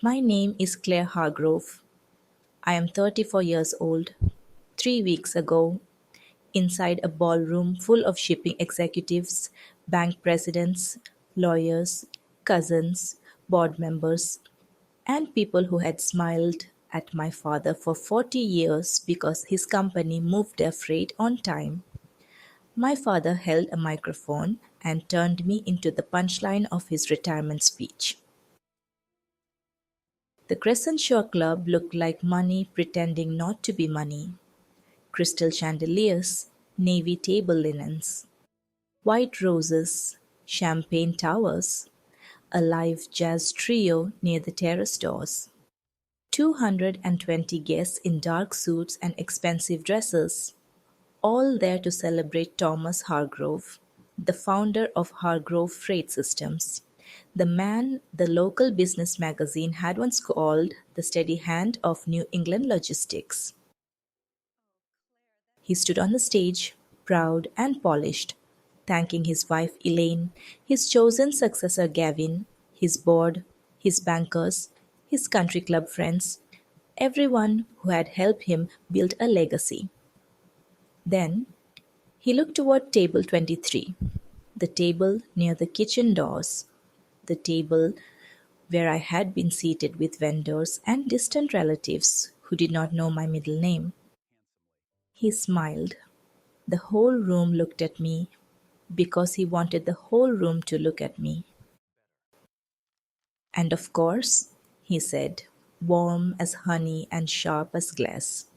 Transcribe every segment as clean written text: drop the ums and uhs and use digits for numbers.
My name is Claire Hargrove. I am 34 years old. 3 weeks ago, inside a ballroom full of shipping executives, bank presidents, lawyers, cousins, board members, and people who had smiled at my father for 40 years because his company moved their freight on time. My father held a microphone and turned me into the punchline of his retirement speech. The Crescent Shore Club looked like money pretending not to be money. Crystal chandeliers, navy table linens, white roses, champagne towers, a live jazz trio near the terrace doors. 220 guests in dark suits and expensive dresses, all there to celebrate Thomas Hargrove, the founder of Hargrove Freight Systems, the man the local business magazine had once called the steady hand of New England logistics. He stood on the stage, proud and polished, thanking his wife Elaine, his chosen successor Gavin, his board, his bankers, his country club friends, everyone who had helped him build a legacy. Then he looked toward table 23, the table near the kitchen doors, the table where I had been seated with vendors and distant relatives who did not know my middle name. He smiled. The whole room looked at me because he wanted the whole room to look at me. And of course, he said, warm as honey and sharp as glass,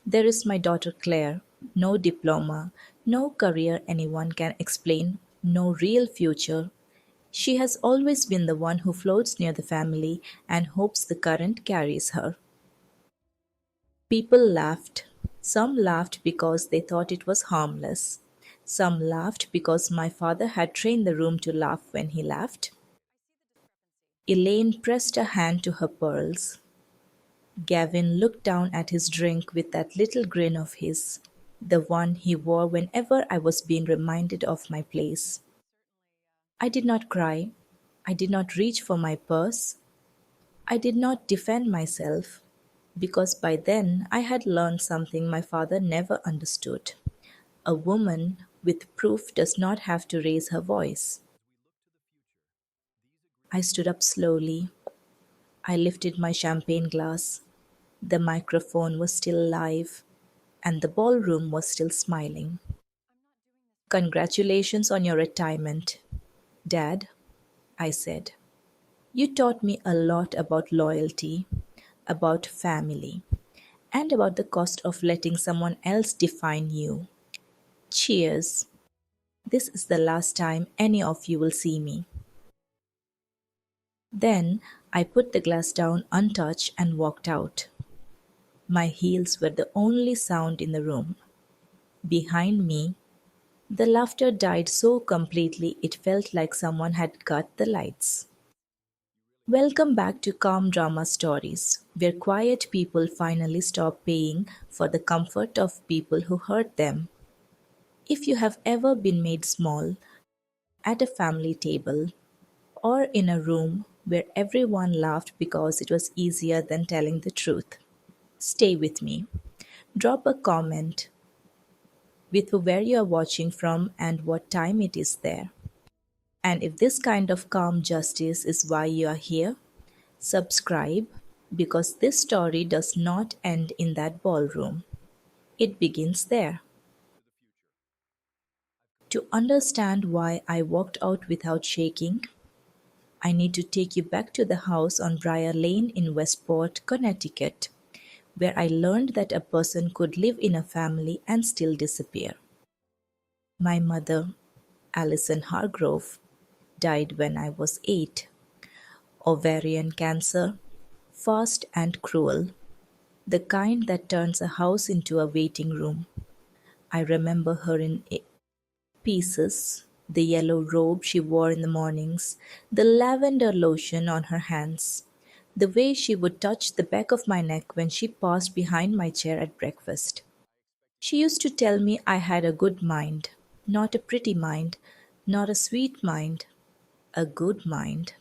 there is my daughter Claire, no diploma, no career anyone can explain, no real future. She has always been the one who floats near the family and hopes the current carries her. People laughed. Some laughed because they thought it was harmless. Some laughed because my father had trained the room to laugh when he laughed. Elaine pressed a hand to her pearls. Gavin looked down at his drink with that little grin of his, the one he wore whenever I was being reminded of my place. I did not cry. I did not reach for my purse. I did not defend myself, because by then I had learned something my father never understood. A woman with proof does not have to raise her voice. I stood up slowly. I lifted my champagne glass. The microphone was still live, and the ballroom was still smiling. Congratulations on your retirement, Dad, I said. You taught me a lot about loyalty, about family, and about the cost of letting someone else define you. Cheers. This is the last time any of you will see me. Then I put the glass down untouched and walked out. My heels were the only sound in the room. Behind me, the laughter died so completely it felt like someone had cut the lights. Welcome back to Calm Drama Stories, where quiet people finally stop paying for the comfort of people who hurt them. If you have ever been made small at a family table or in a room where everyone laughed because it was easier than telling the truth, stay with me. Drop a comment with where you are watching from and what time it is there. And if this kind of calm justice is why you are here, subscribe because this story does not end in that ballroom. It begins there. To understand why I walked out without shaking, I need to take you back to the house on Briar Lane in Westport, Connecticut, where I learned that a person could live in a family and still disappear. My mother, Alison Hargrove, died when I was 8. Ovarian cancer, fast and cruel, the kind that turns a house into a waiting room. I remember her in pieces, the yellow robe she wore in the mornings, the lavender lotion on her hands, the way she would touch the back of my neck when she passed behind my chair at breakfast. She used to tell me I had a good mind, not a pretty mind, not a sweet mind, a good mind.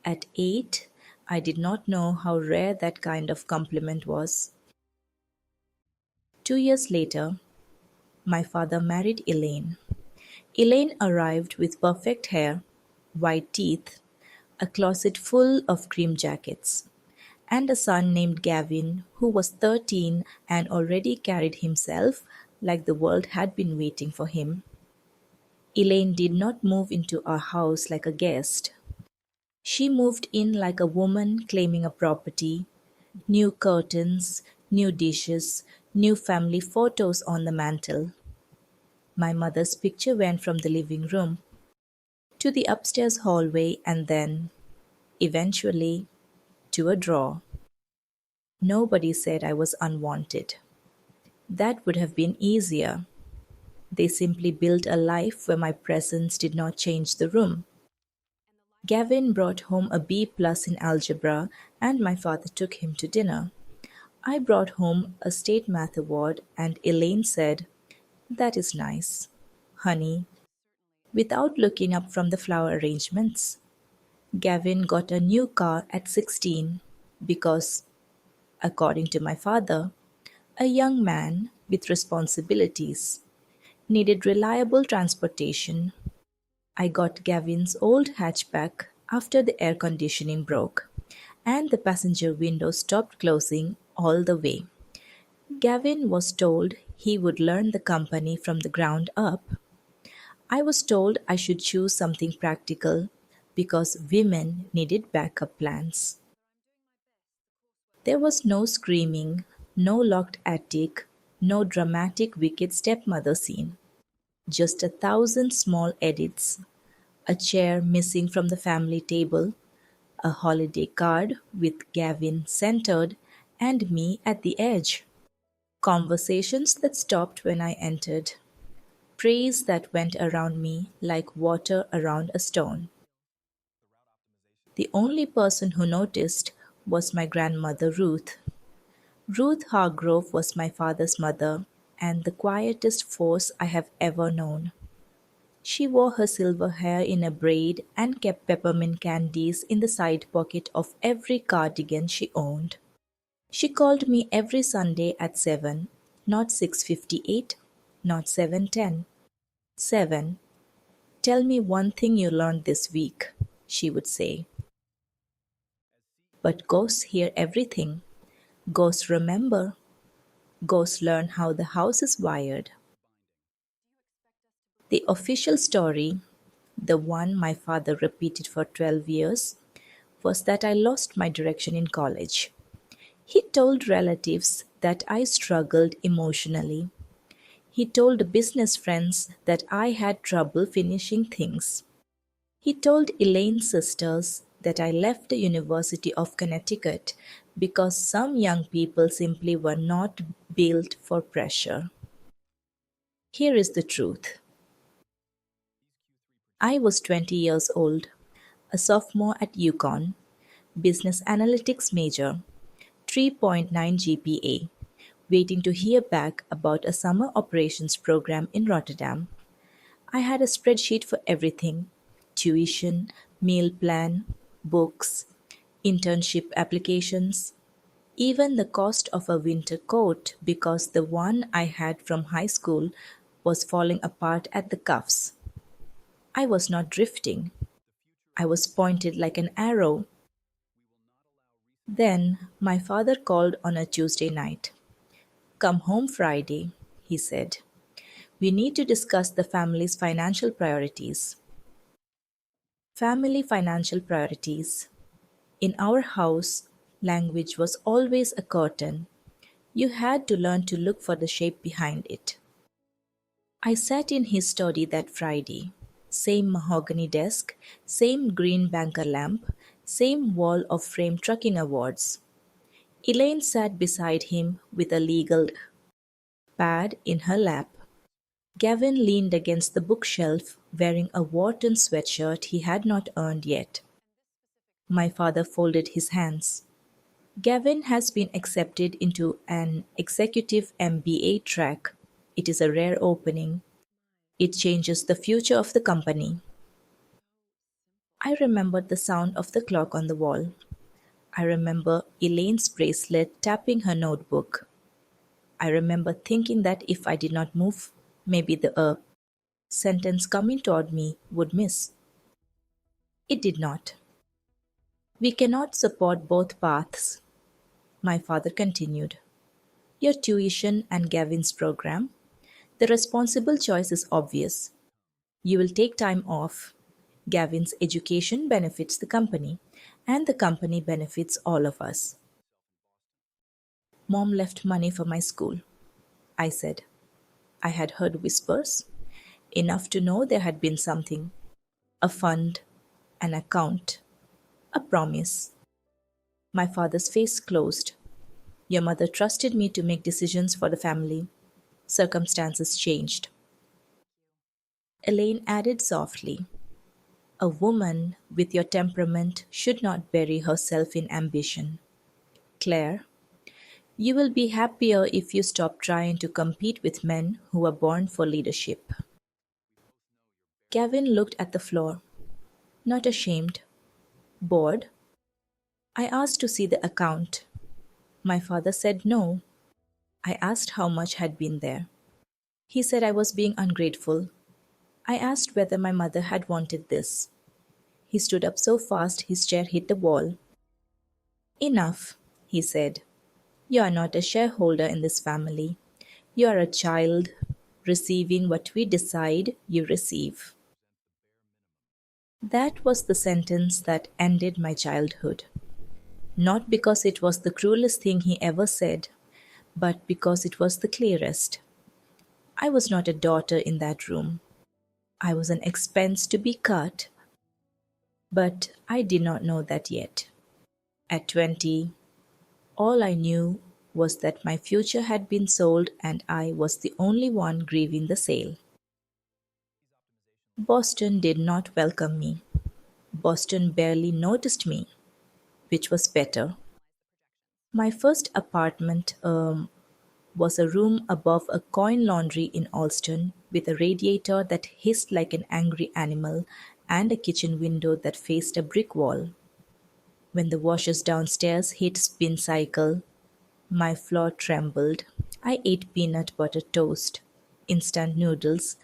At 8, I did not know how rare that kind of compliment was. 2 years later, my father married Elaine. Elaine arrived with perfect hair, white teeth, a closet full of cream jackets, and a son named Gavin who was 13 and already carried himself like the world had been waiting for him. Elaine did not move into our house like a guest. She moved in like a woman claiming a property, new curtains, new dishes, new family photos on the mantel. My mother's picture went from the living room to the upstairs hallway and then, eventually, to a drawer. Nobody said I was unwanted. That would have been easier. They simply built a life where my presence did not change the room. Gavin brought home a B plus in algebra and my father took him to dinner. I brought home a state math award and Elaine said, "That is nice, honey," without looking up from the flower arrangements. Gavin got a new car at 16 because, according to my father, a young man with responsibilities needed reliable transportation. I got Gavin's old hatchback after the air conditioning broke and the passenger window stopped closing all the way. Gavin was told he would learn the company from the ground up. I was told I should choose something practical because women needed backup plans. There was no screaming, no locked attic, no dramatic wicked stepmother scene. Just 1,000 small edits, a chair missing from the family table, a holiday card with Gavin centered and me at the edge. Conversations that stopped when I entered. Praise that went around me like water around a stone. The only person who noticed was my grandmother Ruth. Ruth Hargrove was my father's mother and the quietest force I have ever known. She wore her silver hair in a braid and kept peppermint candies in the side pocket of every cardigan she owned. She called me every Sunday at 7, not 6:58, not 7:10. 7. "Tell me one thing you learned this week," she would say. But ghosts hear everything. Ghosts remember. Ghosts learn how the house is wired. The official story, the one my father repeated for 12 years, was that I lost my direction in college. He told relatives that I struggled emotionally. He told business friends that I had trouble finishing things. He told Elaine's sisters that I left the University of Connecticut because some young people simply were not built for pressure. Here is the truth. I was 20 years old, a sophomore at UConn, business analytics major, 3.9 GPA, waiting to hear back about a summer operations program in Rotterdam. I had a spreadsheet for everything: tuition, meal plan, books, internship applications, even the cost of a winter coat because the one I had from high school was falling apart at the cuffs. I was not drifting. I was pointed like an arrow. Then my father called on a Tuesday night. "Come home Friday," he said. "We need to discuss the family's financial priorities." Family financial priorities. In our house, language was always a curtain. You had to learn to look for the shape behind it. I sat in his study that Friday. Same mahogany desk, same green banker lamp, same wall of framed trucking awards. Elaine sat beside him with a legal pad in her lap. Gavin leaned against the bookshelf wearing a Wharton sweatshirt he had not earned yet. My father folded his hands. Gavin has been accepted into an executive MBA track. It is a rare opening. It changes the future of the company. I remembered the sound of the clock on the wall. I remember Elaine's bracelet tapping her notebook. I remember thinking that if I did not move, maybe the sentence coming toward me would miss. It did not. We cannot support both paths, my father continued. Your tuition and Gavin's program. The responsible choice is obvious. You will take time off. Gavin's education benefits the company, and the company benefits all of us. Mom left money for my school, I said. I had heard whispers, enough to know there had been something, a fund, an account, a promise. My father's face closed. Your mother trusted me to make decisions for the family. Circumstances changed. Elaine added softly, a woman with your temperament should not bury herself in ambition. Claire, you will be happier if you stop trying to compete with men who are born for leadership. Gavin looked at the floor, not ashamed, bored. I asked to see the account. My father said no. I asked how much had been there. He said I was being ungrateful. I asked whether my mother had wanted this. He stood up so fast his chair hit the wall. Enough, he said. You are not a shareholder in this family. You are a child, receiving what we decide you receive. That was the sentence that ended my childhood. Not because it was the cruelest thing he ever said, but because it was the clearest. I was not a daughter in that room. I was an expense to be cut, but I did not know that yet. At 20, all I knew was that my future had been sold and I was the only one grieving the sale. Boston did not welcome me. Boston barely noticed me, which was better. My first apartment was a room above a coin laundry in Allston with a radiator that hissed like an angry animal and a kitchen window that faced a brick wall. When the washers downstairs hit spin cycle, my floor trembled. I ate peanut butter toast, instant noodles,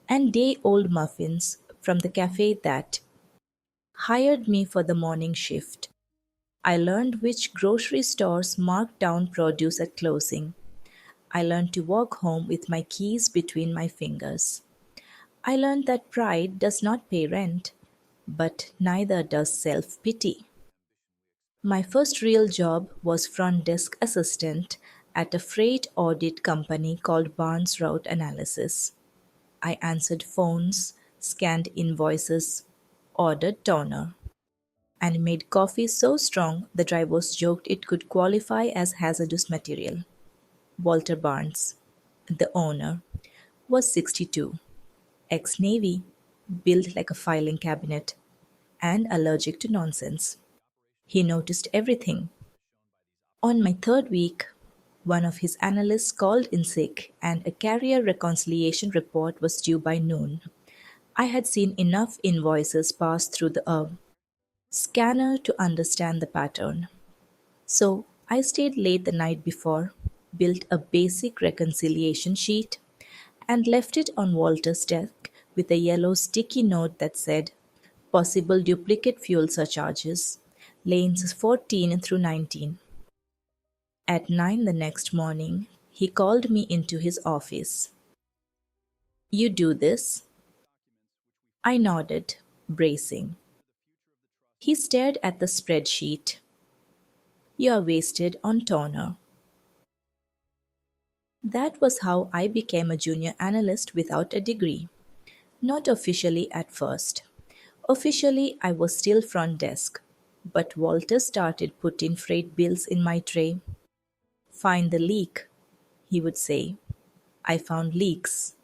and day old muffins from the cafe that hired me for the morning shift. I learned which grocery stores marked down produce at closing. I learned to walk home with my keys between my fingers. I learned that pride does not pay rent, but neither does self pity. My first real job was front desk assistant at a freight audit company called Barnes Route Analysis. I answered phones, scanned invoices, ordered toner, and made coffee so strong the drivers joked it could qualify as hazardous material. Walter Barnes, the owner, was 62, ex Navy, built like a filing cabinet, and allergic to nonsense. He noticed everything. On my third week, one of his analysts called in sick, and a carrier reconciliation report was due by noon. I had seen enough invoices pass through the scanner to understand the pattern. So I stayed late the night before, built a basic reconciliation sheet, and left it on Walter's desk with a yellow sticky note that said, possible duplicate fuel surcharges, lanes 14 through 19. At 9 the next morning, he called me into his office. You do this? I nodded, bracing. He stared at the spreadsheet. You are wasted on toner. That was how I became a junior analyst without a degree. Not officially at first. Officially, I was still front desk. But Walter started putting freight bills in my tray. Find the leak, he would say. I found leaks.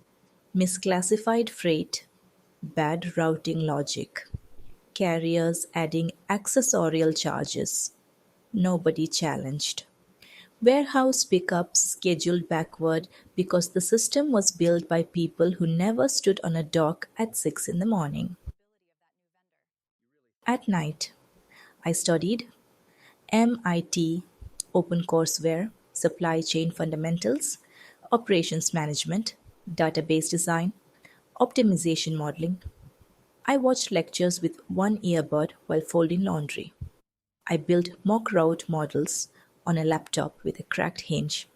Misclassified freight, bad routing logic, carriers adding accessorial charges. Nobody challenged. Warehouse pickups scheduled backward because the system was built by people who never stood on a dock at 6 in the morning. At night, I studied, MIT OpenCourseWare, Supply Chain Fundamentals, Operations Management, Database Design, Optimization Modeling. I watched lectures with one earbud while folding laundry. I built mock route models on a laptop with a cracked hinge.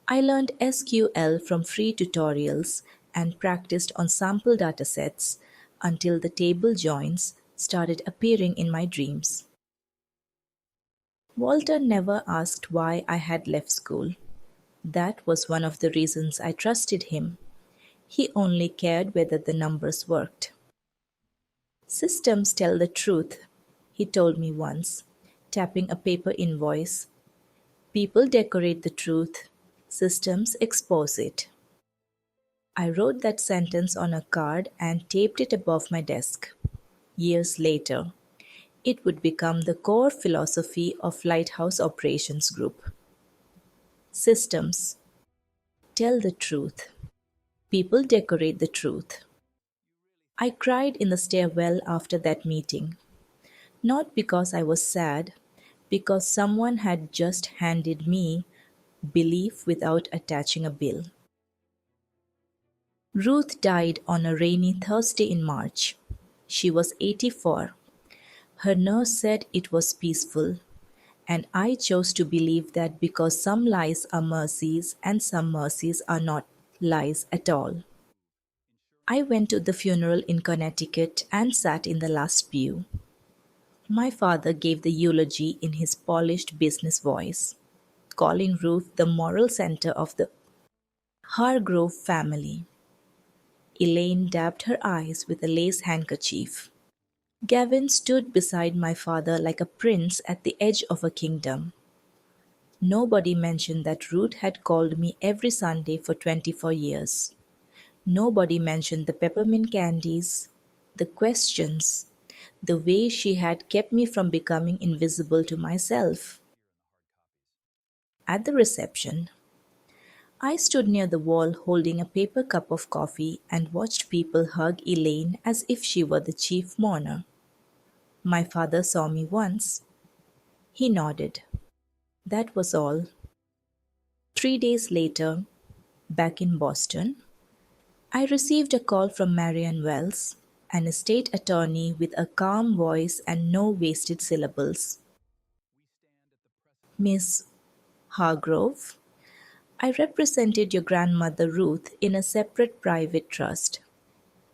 I learned SQL from free tutorials and practiced on sample datasets until the table joins started appearing in my dreams. Walter never asked why I had left school. That was one of the reasons I trusted him. He only cared whether the numbers worked. Systems tell the truth, he told me once, tapping a paper invoice. People decorate the truth, systems expose it. I wrote that sentence on a card and taped it above my desk. Years later, it would become the core philosophy of Lighthouse Operations Group. Systems tell the truth. People decorate the truth. I cried in the stairwell after that meeting, not because I was sad, because someone had just handed me belief without attaching a bill. Ruth died on a rainy Thursday in March. She was 84. Her nurse said it was peaceful, and I chose to believe that because some lies are mercies and some mercies are not lies at all. I went to the funeral in Connecticut and sat in the last pew. My father gave the eulogy in his polished business voice, calling Ruth the moral center of the Hargrove family. Elaine dabbed her eyes with a lace handkerchief. Gavin stood beside my father like a prince at the edge of a kingdom. Nobody mentioned that Ruth had called me every Sunday for 24 years. Nobody mentioned the peppermint candies, the questions, the way she had kept me from becoming invisible to myself. At the reception, I stood near the wall holding a paper cup of coffee and watched people hug Elaine as if she were the chief mourner. My father saw me once. He nodded. That was all. 3 days later, back in Boston, I received a call from Marian Wells, an estate attorney with a calm voice and no wasted syllables. Miss Hargrove, I represented your grandmother Ruth in a separate private trust.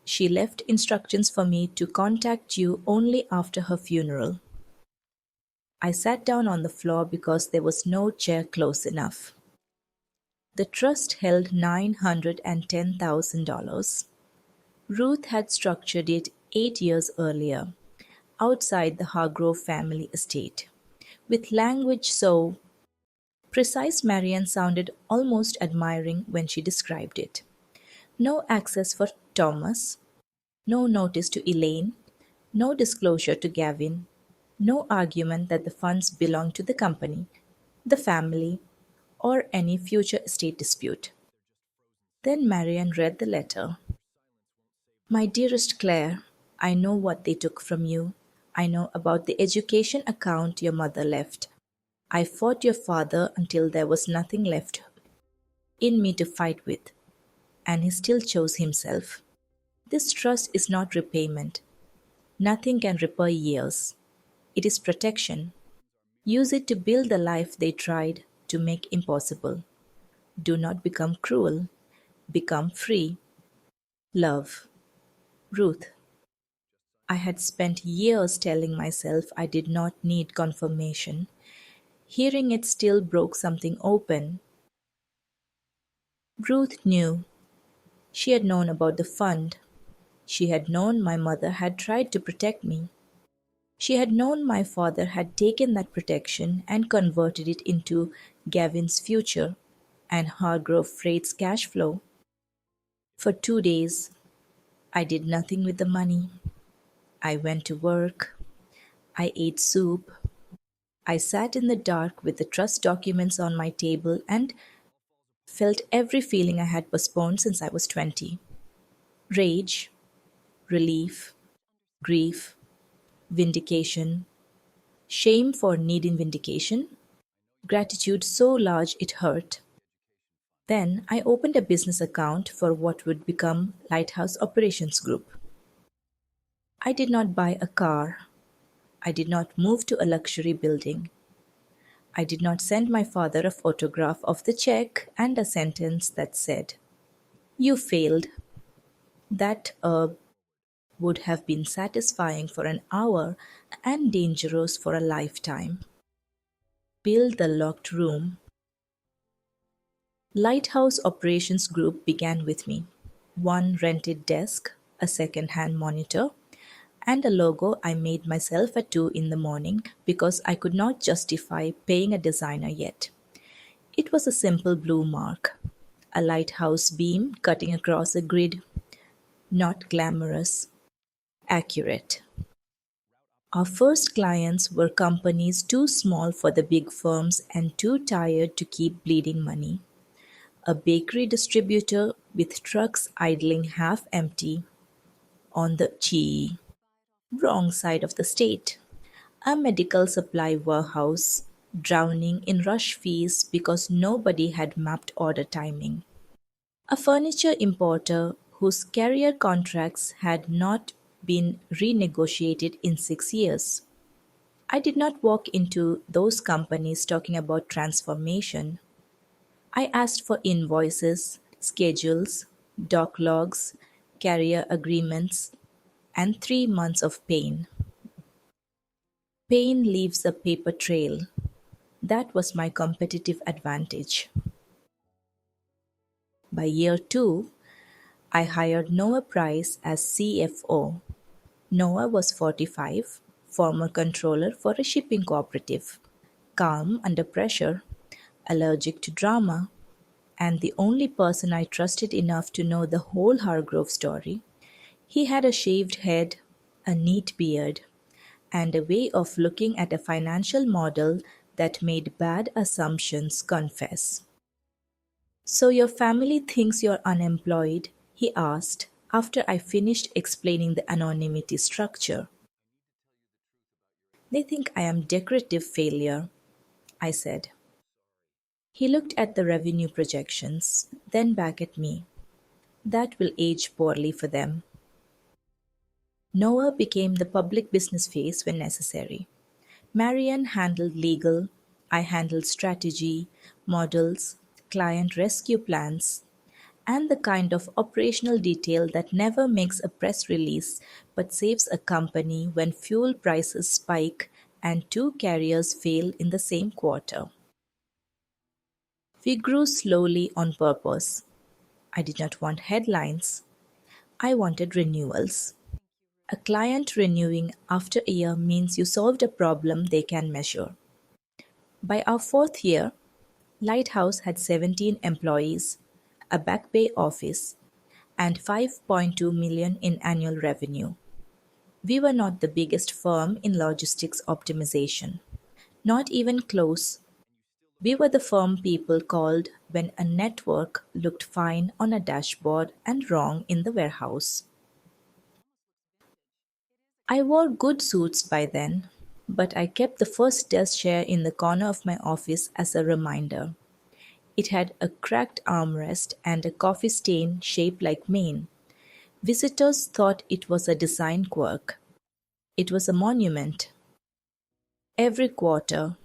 She left instructions for me to contact you only after her funeral. I sat down on the floor because there was no chair close enough. The trust held $910,000. Ruth had structured it 8 years earlier, outside the Hargrove family estate, with language so precise Marian sounded almost admiring when she described it. No access for Thomas, no notice to Elaine, no disclosure to Gavin, no argument that the funds belonged to the company, the family, or any future estate dispute. Then Marian read the letter. My dearest Claire, I know what they took from you. I know about the education account your mother left. I fought your father until there was nothing left in me to fight with, and he still chose himself. This trust is not repayment. Nothing can repay years. It is protection. Use it to build the life they tried to make impossible. Do not become cruel. Become free. Love. Ruth. I had spent years telling myself I did not need confirmation. Hearing it still broke something open. Ruth knew. She had known about the fund. She had known my mother had tried to protect me. She had known my father had taken that protection and converted it into Gavin's future and Hargrove Freight's cash flow. For 2 days, I did nothing with the money. I went to work. I ate soup. I sat in the dark with the trust documents on my table and felt every feeling I had postponed since I was 20. Rage, relief, grief, vindication, shame for needing vindication, gratitude so large it hurt. Then I opened a business account for what would become Lighthouse Operations Group. I did not buy a car. I did not move to a luxury building. I did not send my father a photograph of the check and a sentence that said, "You failed." That would have been satisfying for an hour and dangerous for a lifetime. Build the locked room. Lighthouse Operations Group began with me. One rented desk, a second hand monitor, and a logo I made myself at 2 in the morning because I could not justify paying a designer yet. It was a simple blue mark, a lighthouse beam cutting across a grid, not glamorous, accurate. Our first clients were companies too small for the big firms and too tired to keep bleeding money. A bakery distributor with trucks idling half empty on the wrong side of the state. A medical supply warehouse drowning in rush fees because nobody had mapped order timing. A furniture importer whose carrier contracts had not been renegotiated in 6 years. I did not walk into those companies talking about transformation. I asked for invoices, schedules, doc logs, carrier agreements, and 3 months of pain. Pain leaves a paper trail. That was my competitive advantage. By year 2, I hired Noah Price as CFO. Noah was 45, former controller for a shipping cooperative, calm under pressure, allergic to drama, and the only person I trusted enough to know the whole Hargrove story. He had a shaved head, a neat beard, and a way of looking at a financial model that made bad assumptions confess. "So your family thinks you're unemployed?" he asked after I finished explaining the anonymity structure. "They think I am decorative failure," I said. He looked at the revenue projections, then back at me. "That will age poorly for them." Noah became the public business face when necessary. Marianne handled legal, I handled strategy, models, client rescue plans, and the kind of operational detail that never makes a press release but saves a company when fuel prices spike and two carriers fail in the same quarter. We grew slowly on purpose. I did not want headlines. I wanted renewals. A client renewing after a year means you solved a problem they can measure. By our fourth year, Lighthouse had 17 employees, a Back Bay office, and 5.2 million in annual revenue. We were not the biggest firm in logistics optimization. Not even close. We were the firm people called when a network looked fine on a dashboard and wrong in the warehouse. I wore good suits by then, but I kept the first desk chair in the corner of my office as a reminder. It had a cracked armrest and a coffee stain shaped like Maine. Visitors thought it was a design quirk. It was a monument. Every quarter,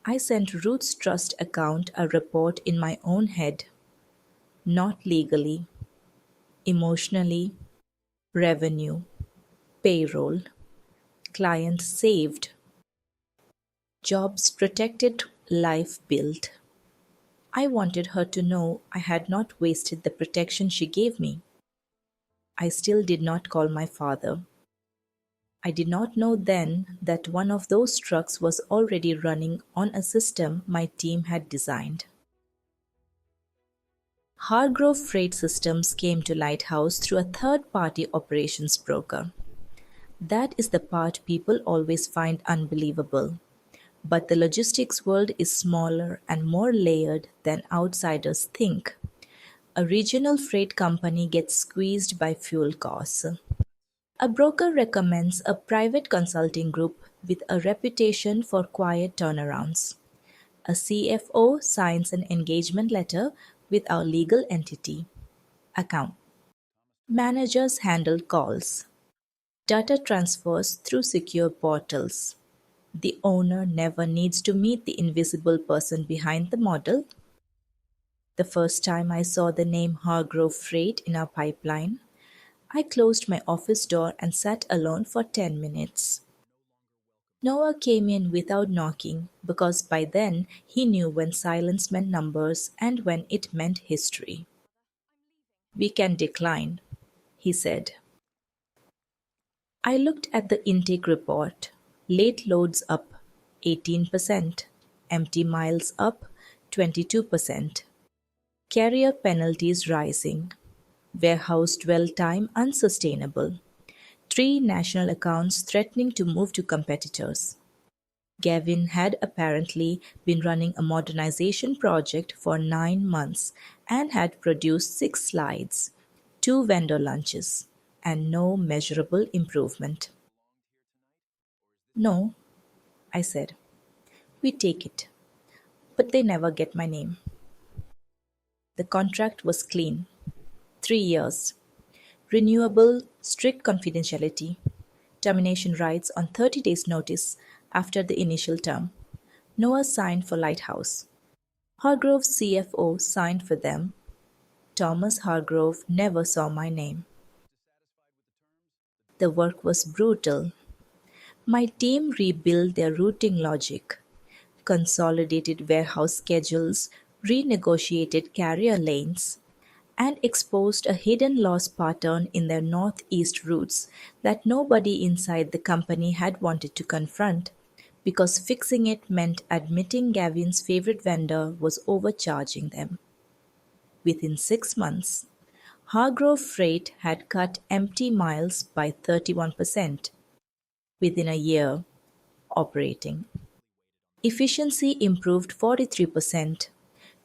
I sent Ruth's trust account a report in my own head. Not legally, emotionally, revenue, payroll, clients saved, jobs protected, life built. I wanted her to know I had not wasted the protection she gave me. I still did not call my father. I did not know then that one of those trucks was already running on a system my team had designed. Hargrove Freight Systems came to Lighthouse through a third party operations broker. That is the part people always find unbelievable. But the logistics world is smaller and more layered than outsiders think. A regional freight company gets squeezed by fuel costs. A broker recommends a private consulting group with a reputation for quiet turnarounds. A CFO signs an engagement letter with our legal entity account. Managers handle calls. Data transfers through secure portals. The owner never needs to meet the invisible person behind the model. The first time I saw the name Hargrove Freight in our pipeline, I closed my office door and sat alone for 10 minutes. Noah came in without knocking because by then he knew when silence meant numbers and when it meant history. "We can decline," he said. I looked at the intake report. Late loads up 18%, empty miles up 22%, carrier penalties rising, warehouse dwell time unsustainable, 3 national accounts threatening to move to competitors. Gavin had apparently been running a modernization project for 9 months and had produced 6 slides, 2 vendor lunches, and no measurable improvement. "No," I said, "we take it, but they never get my name." The contract was clean: 3 years, renewable, strict confidentiality, termination rights on 30 days' notice after the initial term. Noah signed for Lighthouse. Hargrove's CFO signed for them. Thomas Hargrove never saw my name. The work was brutal. My team rebuilt their routing logic, consolidated warehouse schedules, renegotiated carrier lanes, and exposed a hidden loss pattern in their northeast routes that nobody inside the company had wanted to confront, because fixing it meant admitting Gavin's favorite vendor was overcharging them. Within 6 months, Hargrove Freight had cut empty miles by 31%. Within a year, operating, efficiency improved 43%.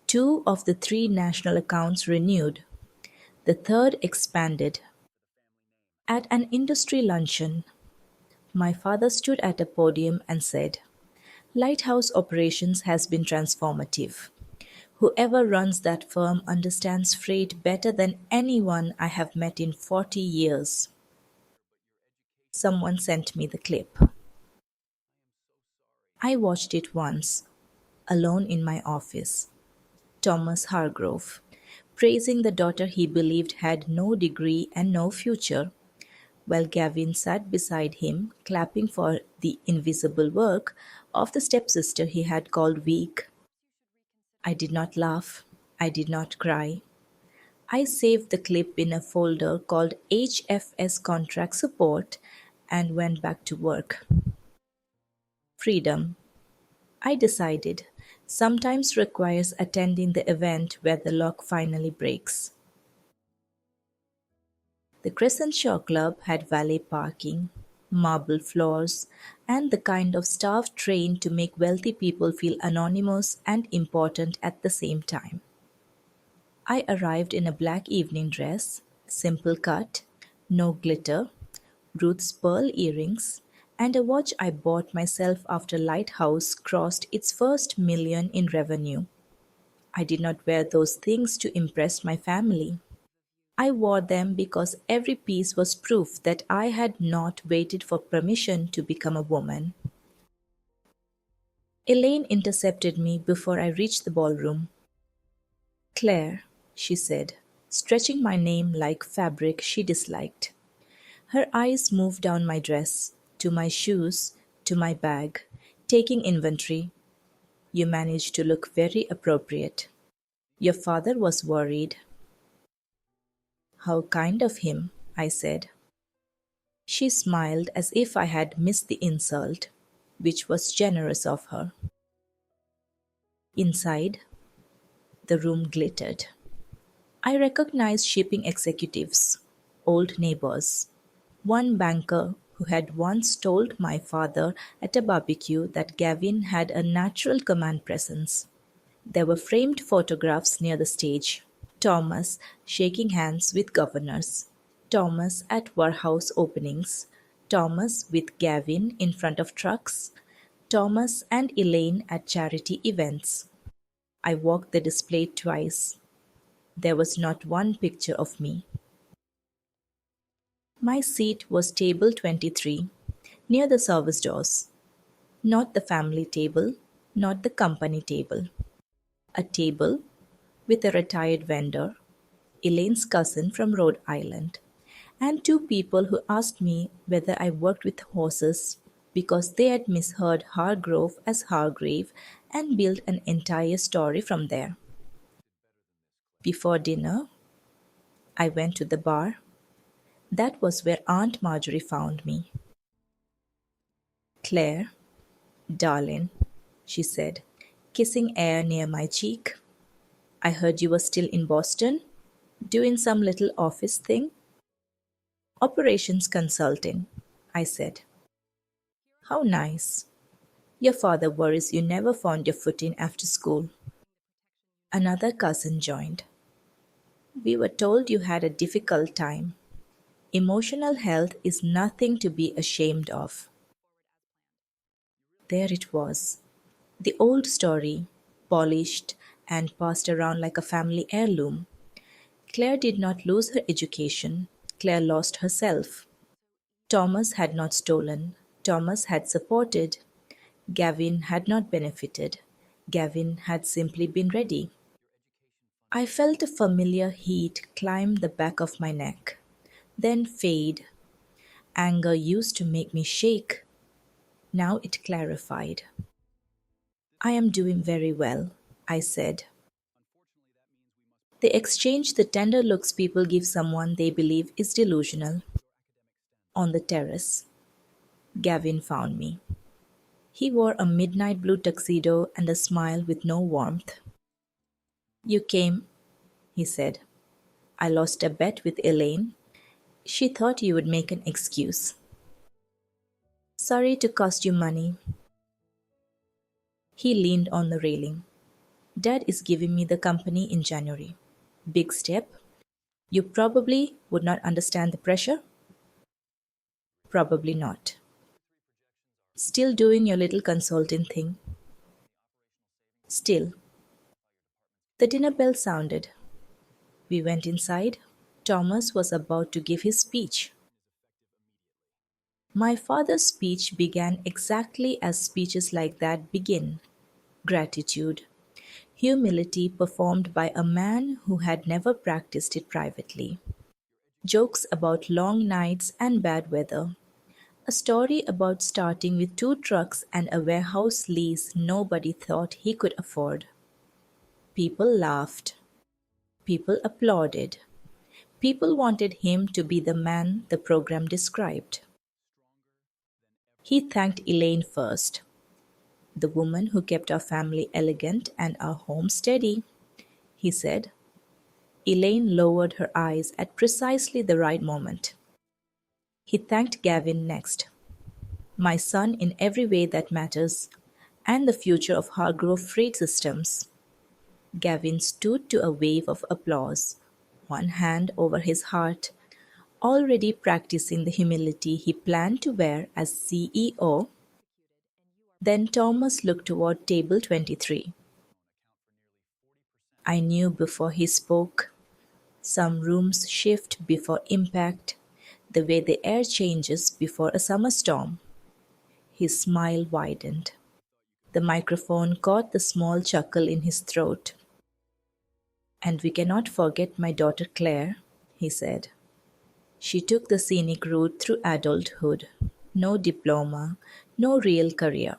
2 of the 3 national accounts renewed. The third expanded. At an industry luncheon, my father stood at a podium and said, "Lighthouse Operations has been transformative. Whoever runs that firm understands freight better than anyone I have met in 40 years." Someone sent me the clip. I watched it once, alone in my office. Thomas Hargrove, praising the daughter he believed had no degree and no future, while Gavin sat beside him, clapping for the invisible work of the stepsister he had called weak. I did not laugh. I did not cry. I saved the clip in a folder called HFS Contract Support and went back to work. Freedom, I decided, sometimes requires attending the event where the lock finally breaks. The Crescent Shore Club had valet parking, marble floors, and the kind of staff trained to make wealthy people feel anonymous and important at the same time. I arrived in a black evening dress, simple cut, no glitter, Ruth's pearl earrings, and a watch I bought myself after Lighthouse crossed its first million in revenue. I did not wear those things to impress my family. I wore them because every piece was proof that I had not waited for permission to become a woman. Elaine intercepted me before I reached the ballroom. "Claire," she said, stretching my name like fabric she disliked. Her eyes moved down my dress, to my shoes, to my bag, taking inventory. "You managed to look very appropriate. Your father was worried." "How kind of him," I said. She smiled as if I had missed the insult, which was generous of her. Inside, the room glittered. I recognized shipping executives, old neighbors. One banker who had once told my father at a barbecue that Gavin had a natural command presence. There were framed photographs near the stage. Thomas shaking hands with governors. Thomas at warehouse openings. Thomas with Gavin in front of trucks, Thomas and Elaine at charity events. I walked the display twice. There was not one picture of me. My seat was table 23, near the service doors. Not the family table, not the company table. A table with a retired vendor, Elaine's cousin from Rhode Island, and two people who asked me whether I worked with horses because they had misheard Hargrove as Hargrave and built an entire story from there. Before dinner, I went to the bar. That was where Aunt Marjorie found me. Claire, darling, she said, kissing air near my cheek. I heard you were still in Boston, doing some little office thing. Operations consulting, I said. How nice. Your father worries you never found your footing after school. Another cousin joined. We were told you had a difficult time. Emotional health is nothing to be ashamed of. There it was, the old story, polished and passed around like a family heirloom. Claire did not lose her education. Claire lost herself. Thomas had not stolen. Thomas had supported. Gavin had not benefited. Gavin had simply been ready. I felt a familiar heat climb the back of my neck, then fade. Anger used to make me shake. Now it clarified. I am doing very well, I said. They exchanged the tender looks people give someone they believe is delusional. On the terrace, Gavin found me. He wore a midnight blue tuxedo and a smile with no warmth. You came, he said. I lost a bet with Elaine. She thought you would make an excuse. Sorry to cost you money. He leaned on the railing. Dad is giving me the company in January. Big step. You probably would not understand the pressure. Probably not. Still doing your little consulting thing. Still. The dinner bell sounded. We went inside. Thomas was about to give his speech. My father's speech began exactly as speeches like that begin. Gratitude. Humility performed by a man who had never practiced it privately. Jokes about long nights and bad weather. A story about starting with two trucks and a warehouse lease nobody thought he could afford. People laughed. People applauded. People wanted him to be the man the program described. He thanked Elaine first, the woman who kept our family elegant and our home steady. He said. Elaine lowered her eyes at precisely the right moment. He thanked Gavin next. My son in every way that matters, and the future of Hargrove Freight Systems. Gavin stood to a wave of applause, one hand over his heart, already practicing the humility he planned to wear as CEO. Then Thomas looked toward table 23. I knew before he spoke. Some rooms shift before impact, the way the air changes before a summer storm. His smile widened. The microphone caught the small chuckle in his throat. And we cannot forget my daughter Claire, he said. She took the scenic route through adulthood. No diploma, no real career.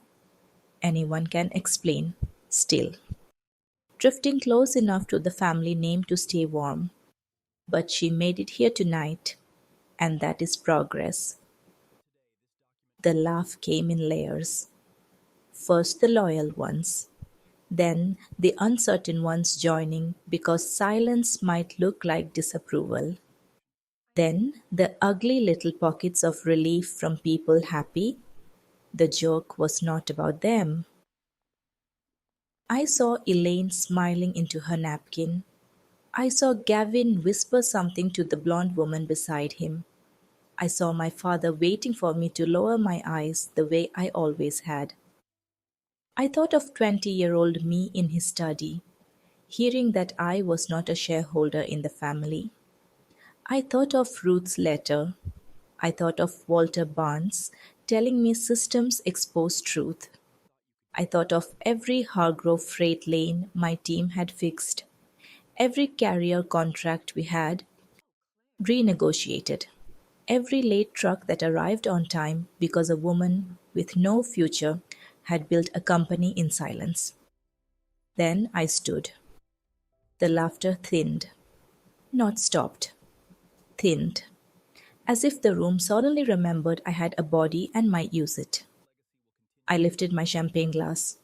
Anyone can explain, still. Drifting close enough to the family name to stay warm. But she made it here tonight, and that is progress. The laugh came in layers. First the loyal ones, then the uncertain ones joining because silence might look like disapproval. Then the ugly little pockets of relief from people happy. The joke was not about them. I saw Elaine smiling into her napkin. I saw Gavin whisper something to the blonde woman beside him. I saw my father waiting for me to lower my eyes the way I always had. I thought of 20-year-old me in his study, hearing that I was not a shareholder in the family. I thought of Ruth's letter. I thought of Walter Barnes telling me systems expose truth. I thought of every Hargrove freight lane my team had fixed, every carrier contract we had renegotiated, every late truck that arrived on time because a woman with no future had built a company in silence. Then I stood. The laughter thinned, not stopped, thinned, as if the room suddenly remembered I had a body and might use it. I lifted my champagne glass.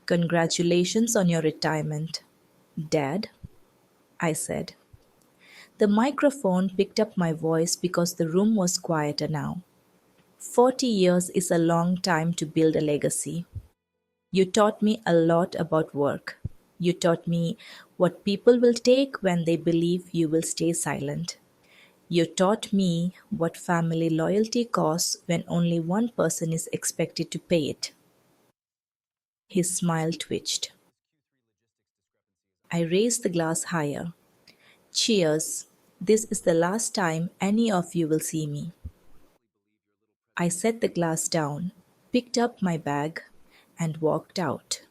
Congratulations on your retirement, Dad, I said. The microphone picked up my voice because the room was quieter now. 40 years is a long time to build a legacy. You taught me a lot about work. You taught me what people will take when they believe you will stay silent. You taught me what family loyalty costs when only one person is expected to pay it. His smile twitched. I raised the glass higher. Cheers. This is the last time any of you will see me. I set the glass down, picked up my bag, and walked out.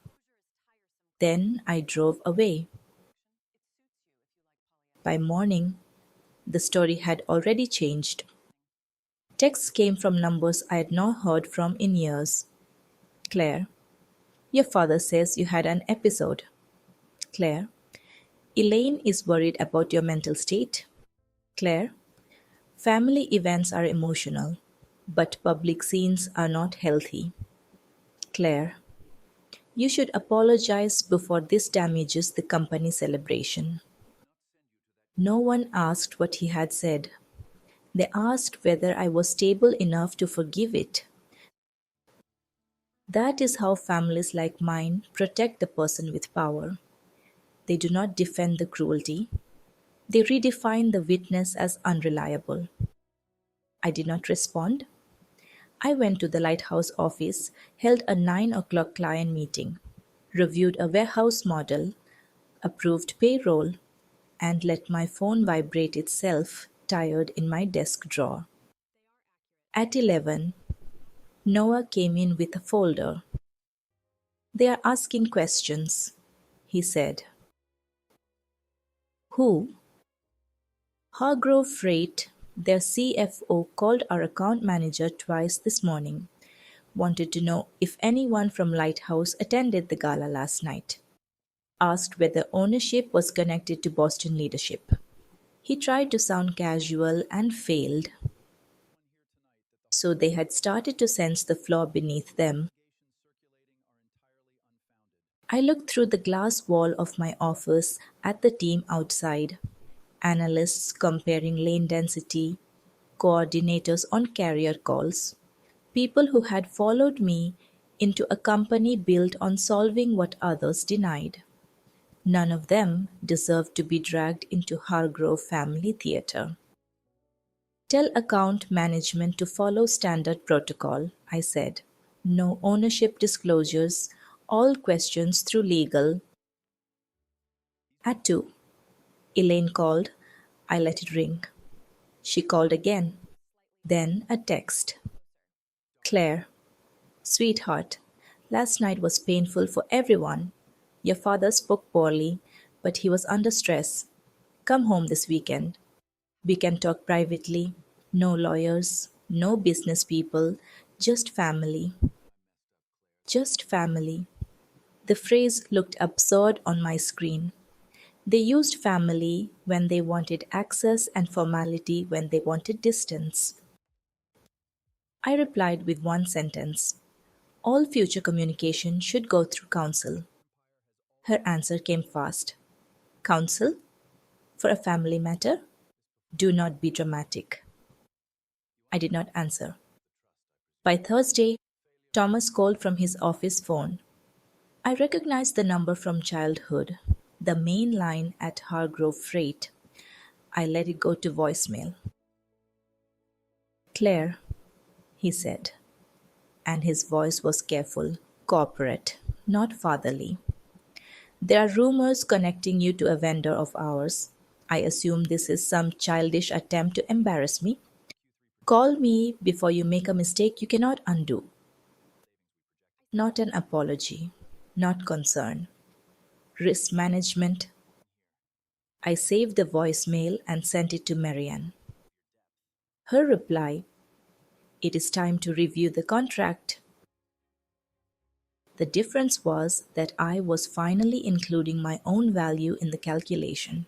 Then I drove away. By morning, the story had already changed. Texts came from numbers I had not heard from in years. Claire, your father says you had an episode. Claire, Elaine is worried about your mental state. Claire, family events are emotional, but public scenes are not healthy. Claire, you should apologize before this damages the company celebration. No one asked what he had said. They asked whether I was stable enough to forgive it. That is how families like mine protect the person with power. They do not defend the cruelty. They redefine the witness as unreliable. I did not respond. I went to the lighthouse office, held a 9 o'clock client meeting, reviewed a warehouse model, approved payroll, and let my phone vibrate itself, tired in my desk drawer. At 11, Noah came in with a folder. They are asking questions, he said. Who? Hargrove Freight, their CFO called our account manager twice this morning, wanted to know if anyone from Lighthouse attended the gala last night, asked whether ownership was connected to Boston leadership. He tried to sound casual and failed. So they had started to sense the floor beneath them. I looked through the glass wall of my office at the team outside. Analysts comparing lane density, coordinators on carrier calls, people who had followed me into a company built on solving what others denied. None of them deserved to be dragged into Hargrove Family Theatre. Tell account management to follow standard protocol, I said. No ownership disclosures, all questions through legal. At 2, Elaine called. I let it ring. She called again. Then a text. Claire, sweetheart, last night was painful for everyone. Your father spoke poorly, but he was under stress. Come home this weekend. We can talk privately. No lawyers, no business people, just family. Just family. The phrase looked absurd on my screen. They used family when they wanted access and formality when they wanted distance. I replied with one sentence. All future communication should go through counsel. Her answer came fast. Counsel? For a family matter? Do not be dramatic. I did not answer. By Thursday, Thomas called from his office phone. I recognized the number from childhood, the main line at Hargrove Freight. I let it go to voicemail. Claire, he said, and his voice was careful, corporate, not fatherly. There are rumors connecting you to a vendor of ours. I assume this is some childish attempt to embarrass me. Call me before you make a mistake you cannot undo. Not an apology, not concern. Risk management. I saved the voicemail and sent it to Marianne. Her reply, "It is time to review the contract." The difference was that I was finally including my own value in the calculation.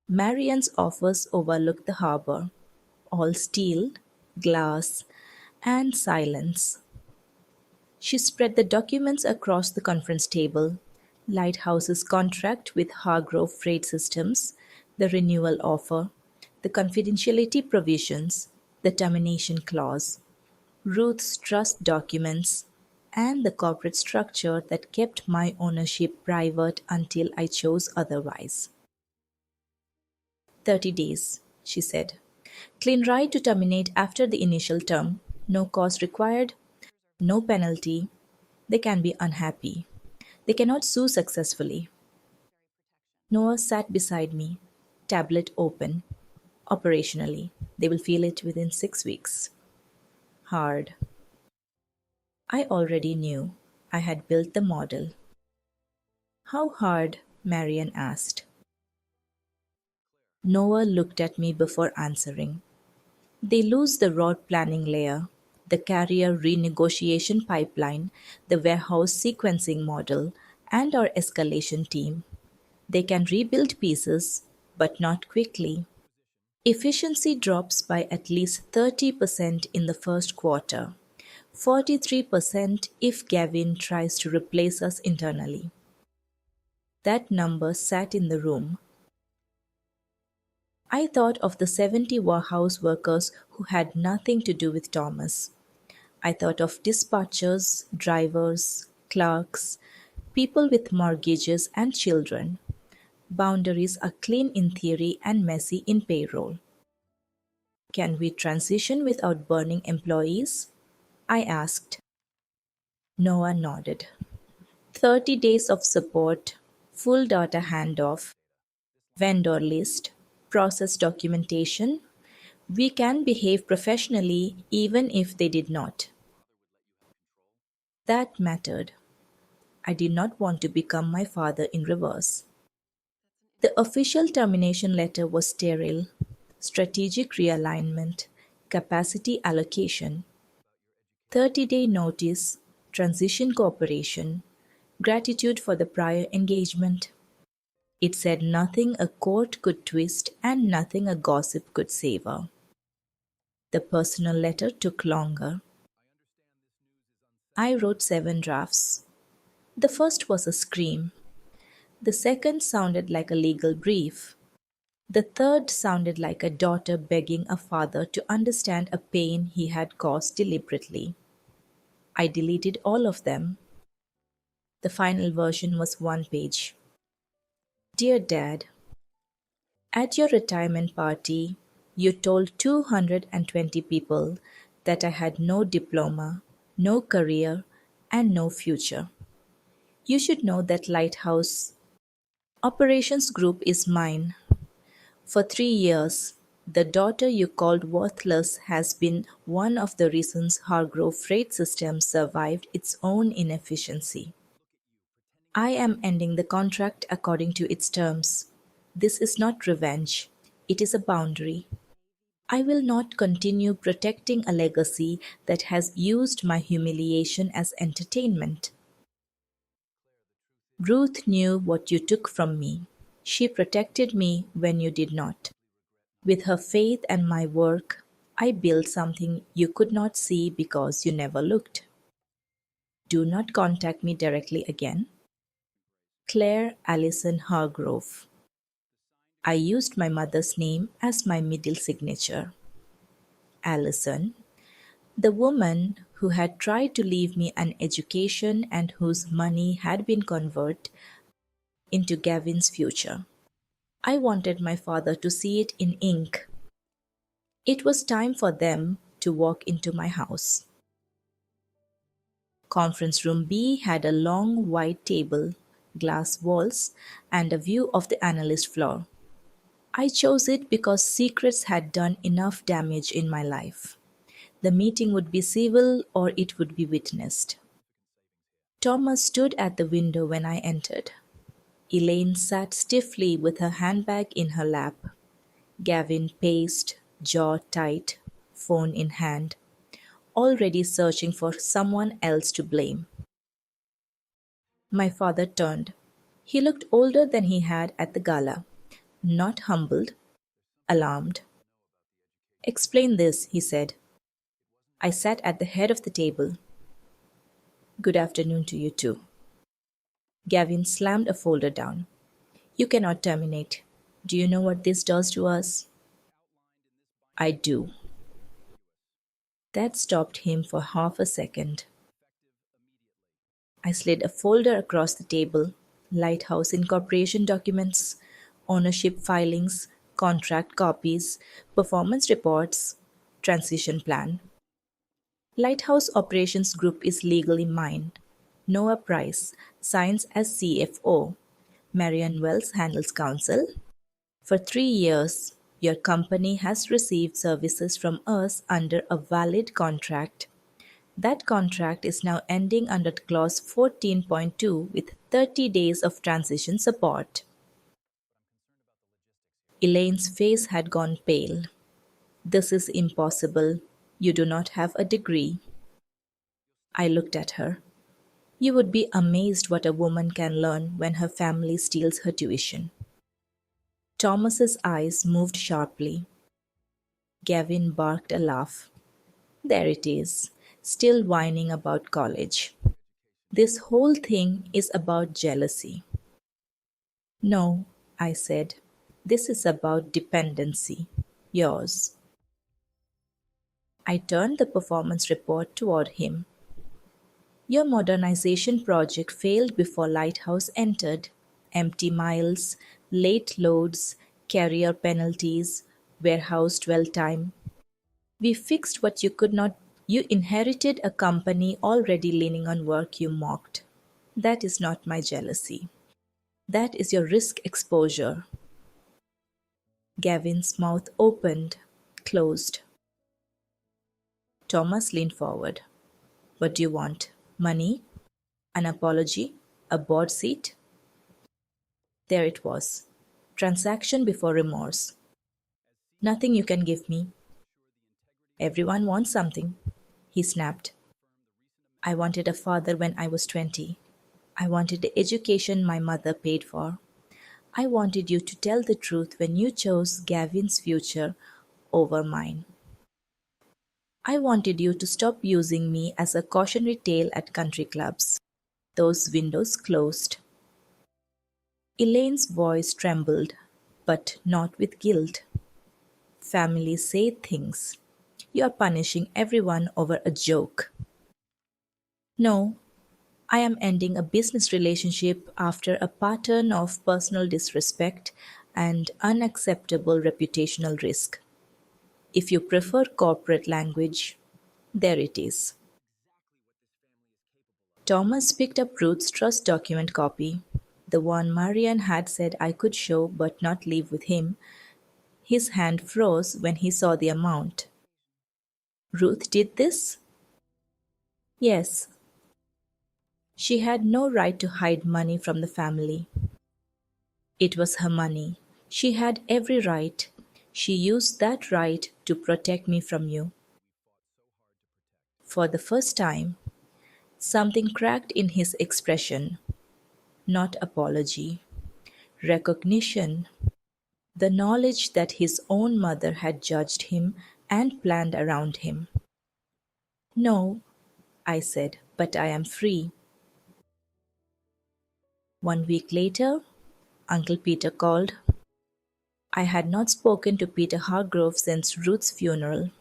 Marianne's office overlooked the harbor, all steel, glass, and silence. She spread the documents across the conference table: Lighthouse's contract with Hargrove Freight Systems, the renewal offer, the confidentiality provisions, the termination clause, Ruth's trust documents, and the corporate structure that kept my ownership private until I chose otherwise. 30 days, she said. Clean right to terminate after the initial term. No cause required, no penalty. They can be unhappy. They cannot sue successfully. Noah sat beside me, tablet open. Operationally, they will feel it within 6 weeks. Hard. I already knew. I had built the model. How hard? Marian asked. Noah looked at me before answering. They lose the road planning layer, the carrier renegotiation pipeline, the warehouse sequencing model, and our escalation team. They can rebuild pieces, but not quickly. Efficiency drops by at least 30% in the first quarter, 43% if Gavin tries to replace us internally. That number sat in the room. I thought of the 70 warehouse workers who had nothing to do with Thomas. I thought of dispatchers, drivers, clerks, people with mortgages and children. Boundaries are clean in theory and messy in payroll. Can we transition without burning employees? I asked. Noah nodded. 30 days of support, full data handoff, vendor list, process documentation. We can behave professionally even if they did not. That mattered. I did not want to become my father in reverse. The official termination letter was sterile: strategic realignment, capacity allocation, 30-day notice, transition cooperation, gratitude for the prior engagement. It said nothing a court could twist and nothing a gossip could savor. The personal letter took longer. I wrote 7 drafts. The first was a scream. The second sounded like a legal brief. The third sounded like a daughter begging a father to understand a pain he had caused deliberately. I deleted all of them. The final version was 1 page. Dear Dad, at your retirement party, you told 220 people that I had no diploma, no career, and no future. You should know that Lighthouse Operations Group is mine. For 3 years, the daughter you called worthless has been one of the reasons Hargrove Freight Systems survived its own inefficiency. I am ending the contract according to its terms. This is not revenge, it is a boundary. I will not continue protecting a legacy that has used my humiliation as entertainment. Ruth knew what you took from me. She protected me when you did not. With her faith and my work, I built something you could not see because you never looked. Do not contact me directly again. Claire Allison Hargrove. I used my mother's name as my middle signature. Allison, the woman who had tried to leave me an education and whose money had been converted into Gavin's future. I wanted my father to see it in ink. It was time for them to walk into my house. Conference room B had a long white table, glass walls, and a view of the analyst floor. I chose it because secrets had done enough damage in my life. The meeting would be civil or it would be witnessed. Thomas stood at the window when I entered. Elaine sat stiffly with her handbag in her lap. Gavin paced, jaw tight, phone in hand, already searching for someone else to blame. My father turned. He looked older than he had at the gala, not humbled, alarmed. Explain this, he said. I sat at the head of the table. Good afternoon to you too. Gavin slammed a folder down. You cannot terminate. Do you know what this does to us? I do. That stopped him for half a second. I slid a folder across the table. Lighthouse Incorporation documents, ownership filings, contract copies, performance reports, transition plan. Lighthouse Operations Group is legally mine. Noah Price signs as CFO. Marian Wells handles counsel. For 3 years, your company has received services from us under a valid contract. That contract is now ending under clause 14.2 with 30 days of transition support. Elaine's face had gone pale. This is impossible. You do not have a degree. I looked at her. You would be amazed what a woman can learn when her family steals her tuition. Thomas's eyes moved sharply. Gavin barked a laugh. There it is, still whining about college. This whole thing is about jealousy. No, I said. This is about dependency. Yours. I turned the performance report toward him. Your modernization project failed before Lighthouse entered. Empty miles, late loads, carrier penalties, warehouse dwell time. We fixed what you could not. You inherited a company already leaning on work you mocked. That is not my jealousy. That is your risk exposure. Gavin's mouth opened, closed. Thomas leaned forward. What do you want? Money? An apology? A board seat? There it was. Transaction before remorse. Nothing you can give me. Everyone wants something, he snapped. I wanted a father when I was 20. I wanted the education my mother paid for. I wanted you to tell the truth when you chose Gavin's future over mine. I wanted you to stop using me as a cautionary tale at country clubs. Those windows closed. Elaine's voice trembled, but not with guilt. Families say things. You are punishing everyone over a joke. No, I am ending a business relationship after a pattern of personal disrespect and unacceptable reputational risk. If you prefer corporate language, there it is. Thomas picked up Ruth's trust document copy, the one Marian had said I could show but not leave with him. His hand froze when he saw the amount. Ruth did this? Yes. She had no right to hide money from the family. It was her money. She had every right. She used that right to protect me from you. For the first time, something cracked in his expression. Not apology. Recognition. The knowledge that his own mother had judged him and planned around him. No, I said, but I am free. 1 week later, Uncle Peter called. I had not spoken to Peter Hargrove since Ruth's funeral.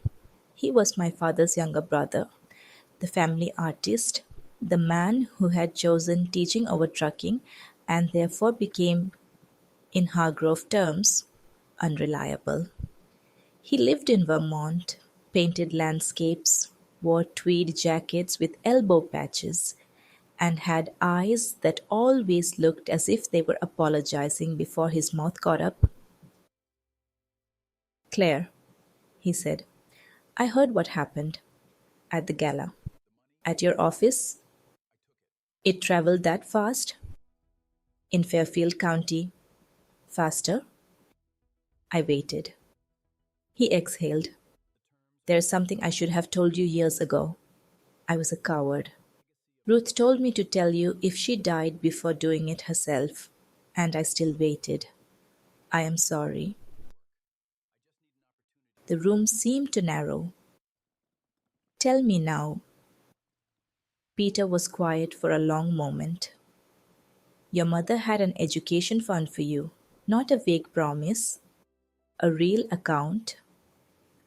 He was my father's younger brother, the family artist, the man who had chosen teaching over trucking and therefore became, in Hargrove terms, unreliable. He lived in Vermont, painted landscapes, wore tweed jackets with elbow patches, and had eyes that always looked as if they were apologizing before his mouth got up. Claire, he said, I heard what happened at the gala. At your office? It traveled that fast? In Fairfield County? Faster? I waited. He exhaled. There's something I should have told you years ago. I was a coward. Ruth told me to tell you if she died before doing it herself, and I still waited. I am sorry. The room seemed to narrow. Tell me now. Peter was quiet for a long moment. Your mother had an education fund for you, not a vague promise, a real account.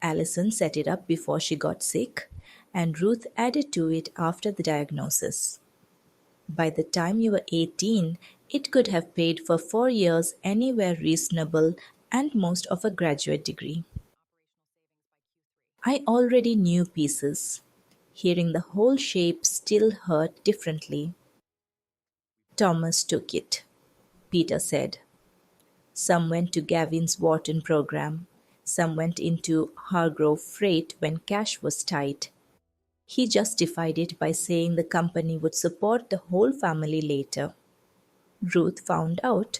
Allison set it up before she got sick, and Ruth added to it after the diagnosis. By the time you were 18, it could have paid for 4 years anywhere reasonable and most of a graduate degree. I already knew pieces. Hearing the whole shape still hurt differently. Thomas took it, Peter said. Some went to Gavin's Wharton program. Some went into Hargrove Freight when cash was tight. He justified it by saying the company would support the whole family later. Ruth found out.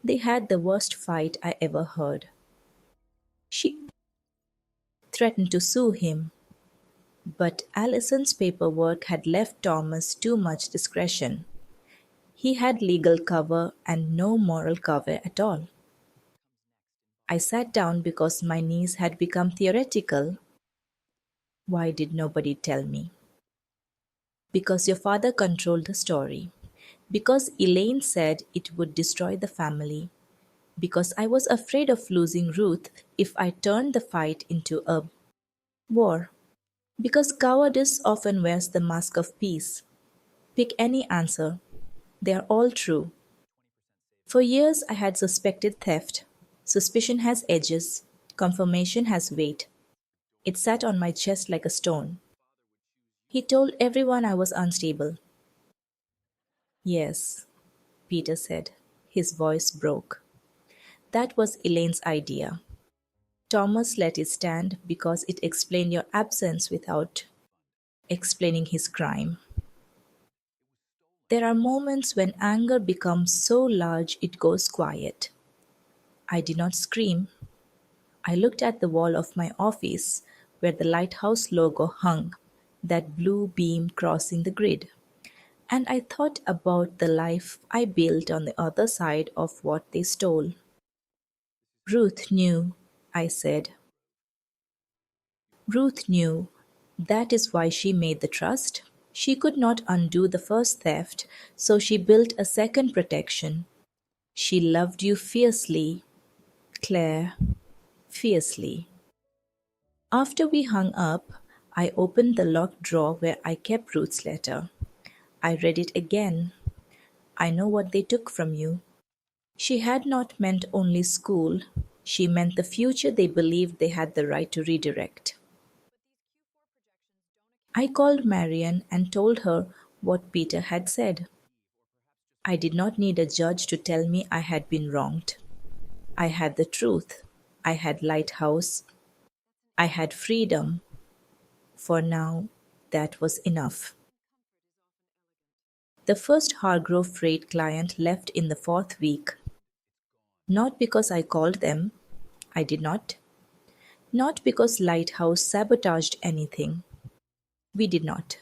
They had the worst fight I ever heard. She threatened to sue him, but Allison's paperwork had left Thomas too much discretion. He had legal cover and no moral cover at all. I sat down because my knees had become theoretical. Why did nobody tell me? Because your father controlled the story. Because Elaine said it would destroy the family. Because I was afraid of losing Ruth if I turned the fight into a war. Because cowardice often wears the mask of peace. Pick any answer. They are all true. For years I had suspected theft. Suspicion has edges. Confirmation has weight. It sat on my chest like a stone. He told everyone I was unstable. Yes, Peter said. His voice broke. That was Elaine's idea. Thomas let it stand because it explained your absence without explaining his crime. There are moments when anger becomes so large it goes quiet. I did not scream. I looked at the wall of my office where the lighthouse logo hung, that blue beam crossing the grid. And I thought about the life I built on the other side of what they stole. Ruth knew, I said. Ruth knew. That is why she made the trust. She could not undo the first theft, so she built a second protection. She loved you fiercely, Claire, fiercely. After we hung up, I opened the locked drawer where I kept Ruth's letter. I read it again. I know what they took from you. She had not meant only school. She meant the future they believed they had the right to redirect. I called Marian and told her what Peter had said. I did not need a judge to tell me I had been wronged. I had the truth. I had Lighthouse. I had freedom. For now, that was enough. The first Hargrove Freight client left in the fourth week. Not because I called them. I did not. Not because Lighthouse sabotaged anything. We did not.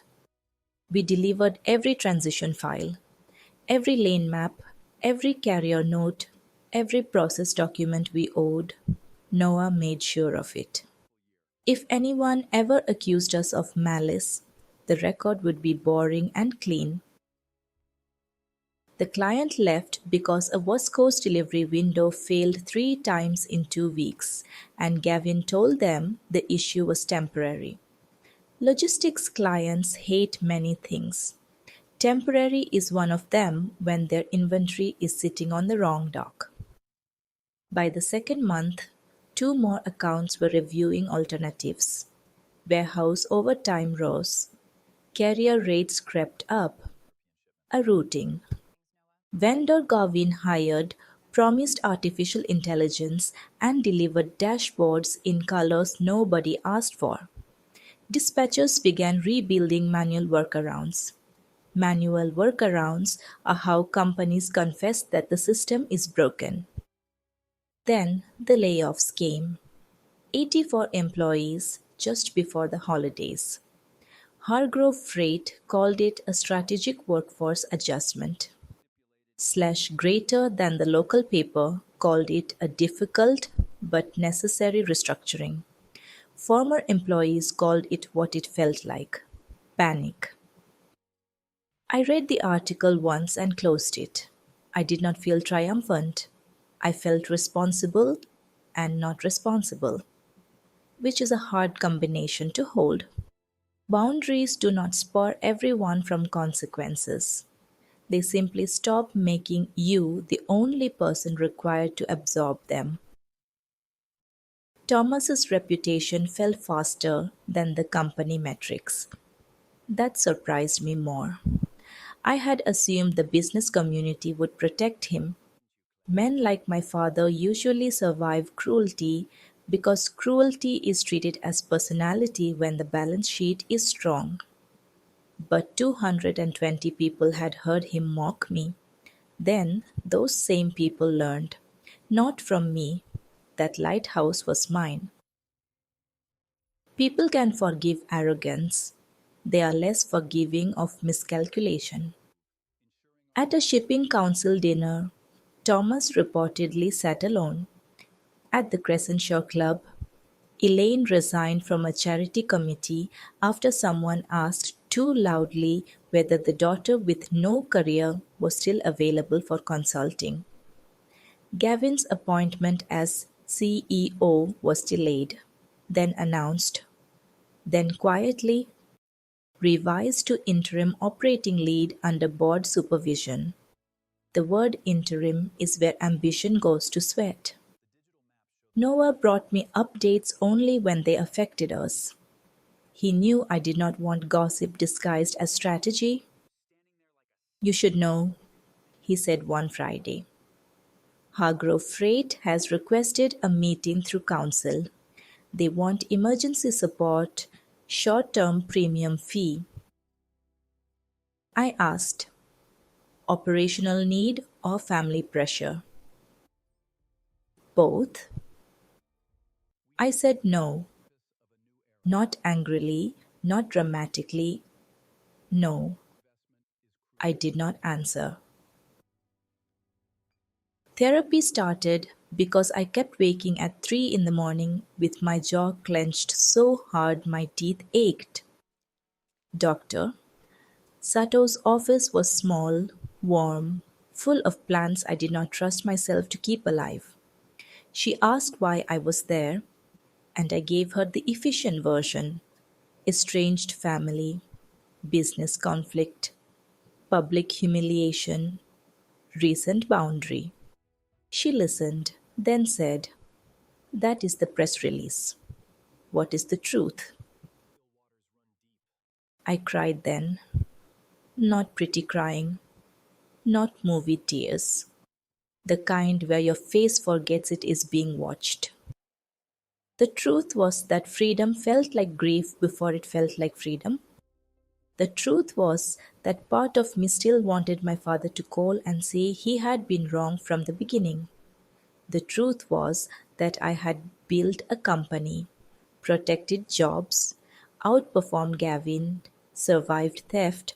We delivered every transition file, every lane map, every carrier note, every process document we owed. Noah made sure of it. If anyone ever accused us of malice, the record would be boring and clean. The client left because a West Coast delivery window failed 3 times in 2 weeks, and Gavin told them the issue was temporary. Logistics clients hate many things. Temporary is one of them when their inventory is sitting on the wrong dock. By the second month, two more accounts were reviewing alternatives. Warehouse overtime rose. Carrier rates crept up. A routing. Vendor Gavin hired promised artificial intelligence and delivered dashboards in colors nobody asked for. Dispatchers began rebuilding manual workarounds. Manual workarounds are how companies confess that the system is broken. Then the layoffs came. 84 employees just before the holidays. Hargrove Freight called it a strategic workforce adjustment. Slash greater than the local paper called it a difficult but necessary restructuring. Former employees called it what it felt like panic. I read the article once and closed it. I did not feel triumphant. I felt responsible and not responsible, which is a hard combination to hold. Boundaries do not spur everyone from consequences. They simply stop making you the only person required to absorb them. Thomas's reputation fell faster than the company metrics. That surprised me more. I had assumed the business community would protect him. Men like my father usually survive cruelty because cruelty is treated as personality when the balance sheet is strong. But 220 people had heard him mock me. Then those same people learned, not from me, that lighthouse was mine. People can forgive arrogance. They are less forgiving of miscalculation. At a shipping council dinner, Thomas reportedly sat alone. At the Crescent Shore Club, Elaine resigned from a charity committee after someone asked too loudly whether the daughter with no career was still available for consulting. Gavin's appointment as CEO was delayed, then announced, then quietly revised to interim operating lead under board supervision. The word interim is where ambition goes to sweat. Noah brought me updates only when they affected us. He knew I did not want gossip disguised as strategy. You should know, he said one Friday. Hargrove Freight has requested a meeting through council. They want emergency support, short term premium fee. I asked, operational need or family pressure? Both. I said no, not angrily, not dramatically. No. I did not answer. Therapy started because I kept waking at 3 in the morning with my jaw clenched so hard my teeth ached. Doctor, Sato's office was small, warm, full of plants I did not trust myself to keep alive. She asked why I was there, and I gave her the efficient version: estranged family, business conflict, public humiliation, recent boundary. She listened, then said, that is the press release. What is the truth? I cried then. Not pretty crying, not movie tears. The kind where your face forgets it is being watched. The truth was that freedom felt like grief before it felt like freedom. The truth was that part of me still wanted my father to call and say he had been wrong from the beginning. The truth was that I had built a company, protected jobs, outperformed Gavin, survived theft,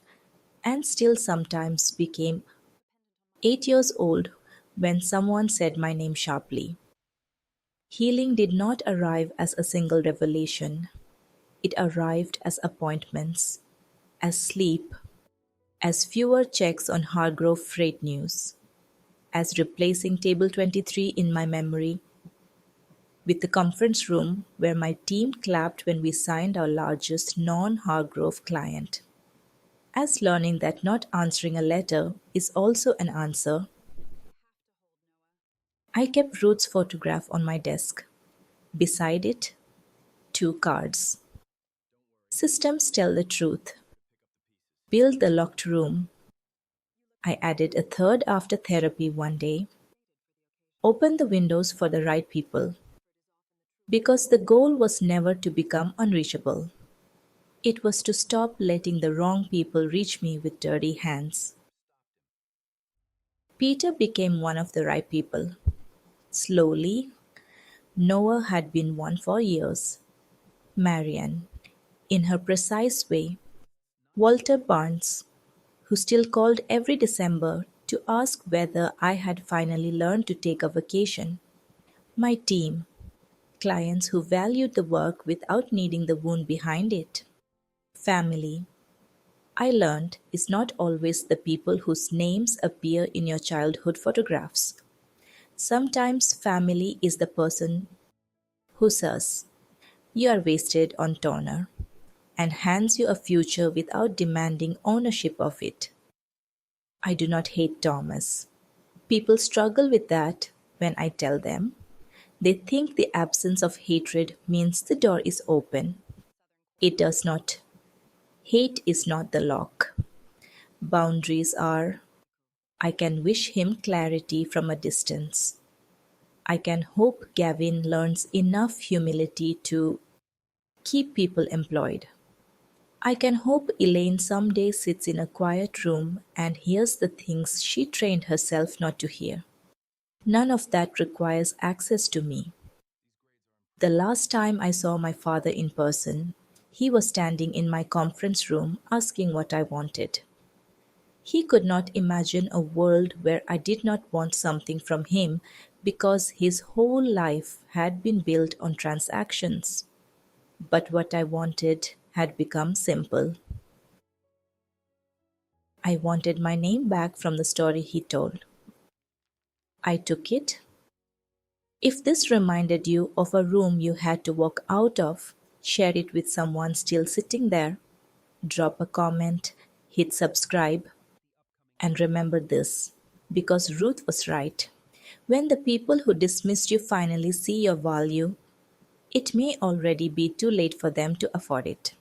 and still sometimes became 8 years old when someone said my name sharply. Healing did not arrive as a single revelation. It arrived as appointments, as sleep, as fewer checks on Hargrove Freight News, as replacing Table 23 in my memory with the conference room where my team clapped when we signed our largest non Hargrove client, as learning that not answering a letter is also an answer. I kept Ruth's photograph on my desk. Beside it, two cards. Systems tell the truth. Build the locked room. I added a third after therapy one day. Open the windows for the right people. Because the goal was never to become unreachable. It was to stop letting the wrong people reach me with dirty hands. Peter became one of the right people. Slowly, Noah had been one for years. Marianne, in her precise way. Walter Barnes, who still called every December to ask whether I had finally learned to take a vacation. My team, clients who valued the work without needing the wound behind it. Family, I learned, is not always the people whose names appear in your childhood photographs. Sometimes family is the person who says, "You are wasted on toner," and hands you a future without demanding ownership of it. I do not hate Thomas. People struggle with that when I tell them. They think the absence of hatred means the door is open. It does not. Hate is not the lock. Boundaries are. I can wish him clarity from a distance. I can hope Gavin learns enough humility to keep people employed. I can hope Elaine someday sits in a quiet room and hears the things she trained herself not to hear. None of that requires access to me. The last time I saw my father in person, he was standing in my conference room asking what I wanted. He could not imagine a world where I did not want something from him because his whole life had been built on transactions. But what I wanted had become simple. I wanted my name back from the story he told. I took it. If this reminded you of a room you had to walk out of, share it with someone still sitting there. Drop a comment, hit subscribe, and remember this, because Ruth was right. When the people who dismissed you finally see your value, it may already be too late for them to afford it.